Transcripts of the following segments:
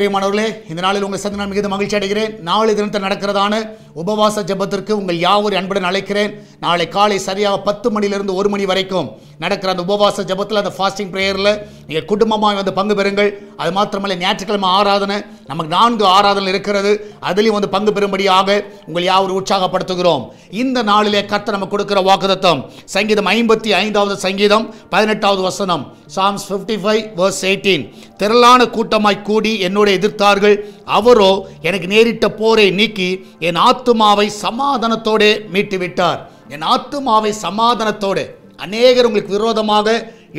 பிரியமானவர்களே, இந்த நாளில் உங்கள் சந்தினால் மிகுந்த மகிழ்ச்சி அடைகிறேன். நாளை தினத்தில் நடக்கிறதான உபவாச ஜெபத்திற்கு உங்கள் யாவரும் அன்புடன் அழைக்கிறேன். நாளை காலை சரியாக 10 மணிலிருந்து 1 மணி வரைக்கும் நடக்கிற அந்த உபவாச ஜெபத்தில், அந்த ஃபாஸ்டிங் ப்ரேயரில் நீங்கள் குடும்பமாக வந்து பங்கு பெறுங்கள். அது மாத்திரமல்ல, ஞாயிற்றுக்கிழமை ஆராதனை நமக்கு 4 ஆராதனை இருக்கிறது. அதிலையும் வந்து பங்கு பெறும்படியாக உங்கள் யாவரும் உற்சாகப்படுத்துகிறோம். இந்த நாளிலே கர்த்தர் நமக்கு கொடுக்கிற வாக்குத்தத்தம் சங்கீதம் 55வது சங்கீதம் 18வது வசனம், Psalms 55 verse 18. திரளான கூட்டமாய் கூடி என்னோட எதிர்த்தார்கள், அவரோ எனக்கு நேரிட்ட போரை நீக்கி என் ஆத்துமாவை சமாதானத்தோடு மீட்டு விட்டார். என் ஆத்துமாவை சமாதானத்தோடு. அநேகர் உங்களுக்கு விரோதமாக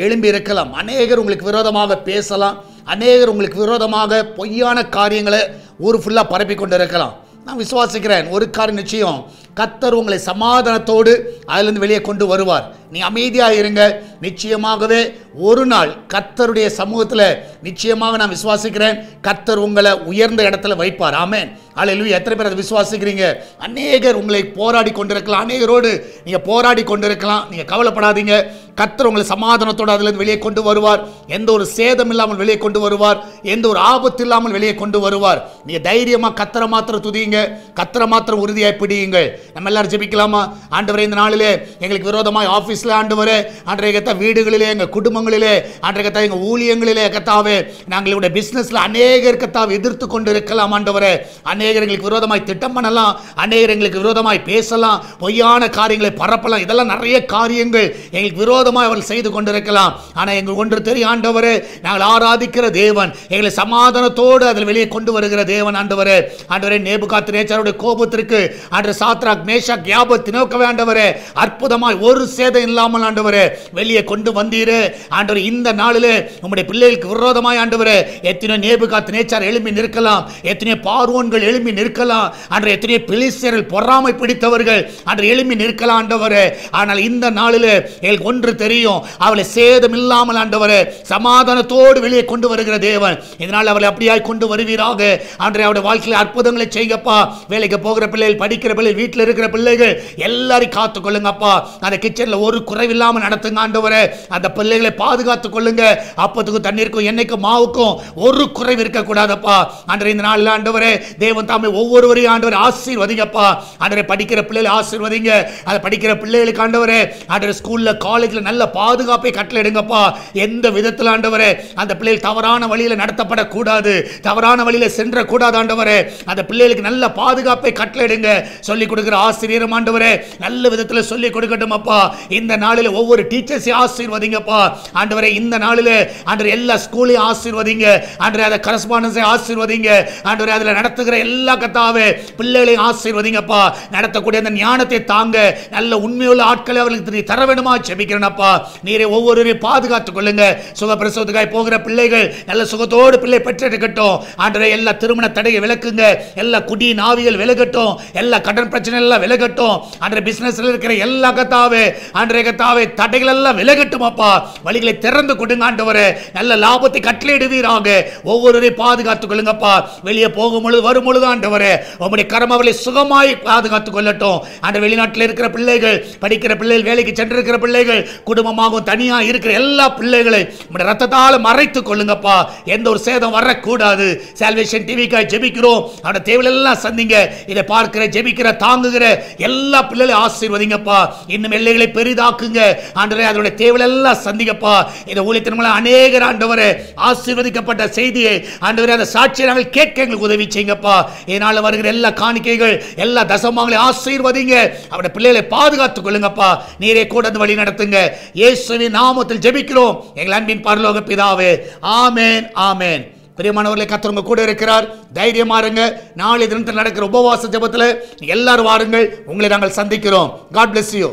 எழும்பி இருக்கலாம், அநேகர் உங்களுக்கு விரோதமாக பேசலாம், அநேகர் உங்களுக்கு விரோதமாக பொய்யான காரியங்களை ஊர் ஃபுல்லாக பரப்பி கொண்டு இருக்கலாம். நான் விசுவாசிக்கிறேன், ஒரு காரியம் நிச்சயம், கர்த்தர் உங்களை சமாதானத்தோடு அதிலிருந்து வெளியே கொண்டு வருவார். நீ அமைதியாக இருங்க. நிச்சயமாகவே ஒரு நாள் கர்த்தருடைய சமூகத்தில் நிச்சயமாக நான் விசுவாசிக்கிறேன், கர்த்தர் உங்களை உயர்ந்த இடத்துல வைப்பார். ஆமென், அல்லேலூயா. எத்தனை பேர் அதை விசுவாசிக்கிறீங்க? அநேகர் உங்களை போராடி கொண்டிருக்கலாம், அநேகரோடு நீங்கள் போராடி கொண்டிருக்கலாம். நீங்கள் கவலைப்படாதீங்க, கர்த்தர் உங்களை சமாதானத்தோடு அதிலிருந்து வெளியே கொண்டு வருவார். எந்த ஒரு சேதம் இல்லாமல் வெளியே கொண்டு வருவார், எந்த ஒரு ஆபத்து இல்லாமல் வெளியே கொண்டு வருவார். நீங்கள் தைரியமாக கர்த்தரை மாத்திரம் துதியுங்க, கர்த்தரை மாத்திரம் உறுதியாய் பிடியுங்கள். நம்ம எல்லாரும் ஜெபிக்கலாமா? ஆண்டவரே, இந்த நாளிலே எங்களுக்கு விரோதமாய் ஆஃபீஸில் ஆண்டவரே, ஆண்டவரே கத்தா வீடுகளிலே, எங்கள் குடும்பங்களிலே, ஆண்டவரே கத்தா எங்கள் ஊழியங்களிலே கத்தாவே, நாங்களுடைய பிஸ்னஸில் அநேகர் கத்தாவை எதிர்த்து கொண்டு இருக்கலாம். ஆண்டவரே, அநேகர் எங்களுக்கு விரோதமாய் திட்டம் பண்ணலாம், அநேகர் எங்களுக்கு விரோதமாய் பேசலாம், பொய்யான காரியங்களை பரப்பலாம். இதெல்லாம் நிறைய காரியங்கள் எங்களுக்கு விரோதமாய் அவர்கள் செய்து கொண்டிருக்கலாம். ஆனால் எங்களுக்கு ஒன்று தெரியும் ஆண்டவரே, நாங்கள் ஆராதிக்கிற தேவன் எங்களை சமாதானத்தோடு அதில் வெளியே கொண்டு வருகிற தேவன். ஆண்டவரே, ஆண்டவரே நேபுகாத்நேச்சாருடைய கோபத்திற்கு ஆண்டவரே சாத்ராக் மேஷாக் ஆபேத்நேகோவை ஆண்டவரே அற்புதமாய் ஒரு சேதம் இல்லாமல் ஆண்டவரே வெளியே கொண்டு வந்தீரே. ஆண்டவரே, இந்த நாளிலே உம்முடைய பிள்ளைகளுக்கு விரோதமாய் ஆண்டவரே எத்தனை நேபுகாத்நேச்சார் எழும்பி நிற்கலாம், எத்தனை பார்வோன்கள் எழும்பி நிற்கலாம், ஆண்டவரே எத்தனை பெலிஸ்தர்கள் பொறாமை பிடித்தவர்கள் ஆண்டவரே எழும்பி நிற்கலாம் ஆண்டவரே. ஆனால் இந்த நாளிலே எங்களுக்கு ஒன்று தெரியும், அவளை சேதம் இல்லாமல் ஆண்டவரே சமாதானத்தோடு வெளியே கொண்டு வருகிற தேவன். இதனால் அவளை அப்படியாய் கொண்டு வருவீராக. ஆண்டவரே, அவருடைய வாழ்க்கையில் அற்புதங்களை செய்யப்பா. வேலைக்கு போகிற பிள்ளைகள், படிக்கிற பிள்ளைகள், வீட்டில் இருக்கிற பிள்ளைகள் எல்லாரையும் காத்துக் கொள்ளுங்கப்பா. அந்த கிச்சனில் ஒரு குறைவில்லாமல் நடத்துங்க ஆண்டவரே. அந்த பிள்ளைகளை பாதுகாத்துக் கொள்ளுங்க. அப்பத்துக்கும் தண்ணீருக்கும் எண்ணெய்க்கும் மாவுக்கும் ஒரு குறைவு இருக்கக்கூடாதப்பா. ஆண்டவரே, இந்த நாளில் ஆண்டவரே தேவன் தாமே ஒவ்வொருவரையும் ஆண்டவரே ஆசீர்வதிங்கப்பா. ஆண்டவரே, படிக்கிற பிள்ளைகளை ஆசீர்வதிங்க. அதை படிக்கிற பிள்ளைகளுக்கு ஆண்டவரே ஆண்டவரே ஸ்கூலில் காலேஜில் நல்ல பாதுகாப்பை கட்டளையிடுங்கப்பா. எந்த விதத்தில் ஆண்டவரே அந்த பிள்ளைகள் தவறான வழியில் நடத்தப்படக்கூடாது, தவறான வழியில் சென்றக்கூடாது ஆண்டவரே. அந்த பிள்ளைகளுக்கு நல்ல பாதுகாப்பை கட்டளையிடுங்க. சொல்லிக் கொடுக்கிற ஆசிரியரும் ஆண்டவரே நல்ல விதத்தில் சொல்லிக் கொடுக்கட்டும் அப்பா. இந்த நாளில் ஒவ்வொரு டீச்சர்ஸையும் ஆசீர்வதிங்கப்பா. ஆண்டவரே, இந்த நாளில் ஆண்டவரே எல்லா ஸ்கூலையும் ஆசீர்வதிங்க. ஆண்டவரே அதை கரஸ்பாண்டன்ஸை ஆசீர்வதிங்க. ஆண்டவரே அதில் நடத்துகிற எல்லா கத்தாவே பிள்ளைகளையும் ஆசீர்வதிங்கப்பா. நடத்தக்கூடிய அந்த ஞானத்தை தாங்க, நல்ல உண்மையுள்ள ஆட்களை அவர்களுக்கு தர வேண்டுமா ஜெபிக்கிறேனப்பா. நீரை ஒவ்வொருவரையும் பாதுகாத்துக் கொள்ளுங்க. சுகப்பிரசவத்துக்காய் போகிற பிள்ளைகள் நல்ல சுகத்தோடு பிள்ளை பெற்றெடுக்கட்டும். ஆண்டவரே எல்லா திருமண தடையை விலக்குங்க, எல்லா குடி நாவிகள் விலகட்டும், எல்லா கடன் பிரச்சனை எல்லாம் விலகட்டும். ஆண்டவரே பிசினஸ்ல இருக்கிற எல்லா கத்தாவே ஆண்டவரே கத்தாவே தடைகள் எல்லாம் விலகட்டும் அப்பா. வழிகளை திறந்து கொடுங்க ஆண்டவரே. நல்ல லாபத்தை கட்டளையிடுவீராக. ஒவ்வொருவரையும் பாதுகாத்துக் கொள்ளுங்கப்பா. வெளியே போகும் பொழுது வரும் பொழுது ஆண்டவரே உம்முடைய கரம் அவர்களை சுகமாய் பாதுகாத்துக் கொள்ளட்டும். ஆண்டவரே, வெளிநாட்டில் இருக்கிற பிள்ளைகள், படிக்கிற பிள்ளைகள், வேலைக்கு சென்றிருக்கிற பிள்ளைகள், குடும்பமாகவும் தனியாக இருக்கிற எல்லா பிள்ளைகளை உம்முடைய ரத்தத்தால் மறைத்துக் கொள்ளுங்கப்பா. எந்த ஒரு சேதம் வரக்கூடாது. சால்வேஷன் டிவிக்காய் ஜெபிக்கிறோம். அவருடைய தேவையெல்லாம் சந்திங்க. இதை பார்க்கிற, ஜெபிக்கிற, தாங்குகிற எல்லா பிள்ளைகளை ஆசீர்வதிங்கப்பா. இன்னும் எல்லைகளை பெரிதாக்குங்க ஆண்டவரே. அதோட தேவையெல்லாம் சந்திங்கப்பா. இந்த ஊழியத்தின் மூலம் அநேகர் ஆண்டவரே ஆசீர்வதிக்கப்பட்ட செய்தியை ஆண்டவரே அந்த சாட்சியை நாங்கள் கேட்க எங்களுக்கு உதவி செய்யுங்கப்பா. இதனால் வருகிற எல்லா காணிக்கைகள், எல்லா தசமாங்களை ஆசீர்வதிங்க. அவருடைய பிள்ளைகளை பாதுகாத்துக் கொள்ளுங்கப்பா. நீரே கூட அந்த வழி நடத்துங்க. இயேசுவின் நாமத்தில் ஜெபிக்கிறோம் எங்கள் அன்பின் பரலோக பிதாவே. ஆமென், ஆமென். பிரியமானவர்களே, கர்த்தர் உங்க கூட இருக்கிறார். தைரியமா இருங்க. நாளை தினத்தில் நடக்கிற உபவாச ஜெபத்தில் எல்லாரும் வாருங்கள். உங்களை நாங்கள் சந்திக்கிறோம். God bless you.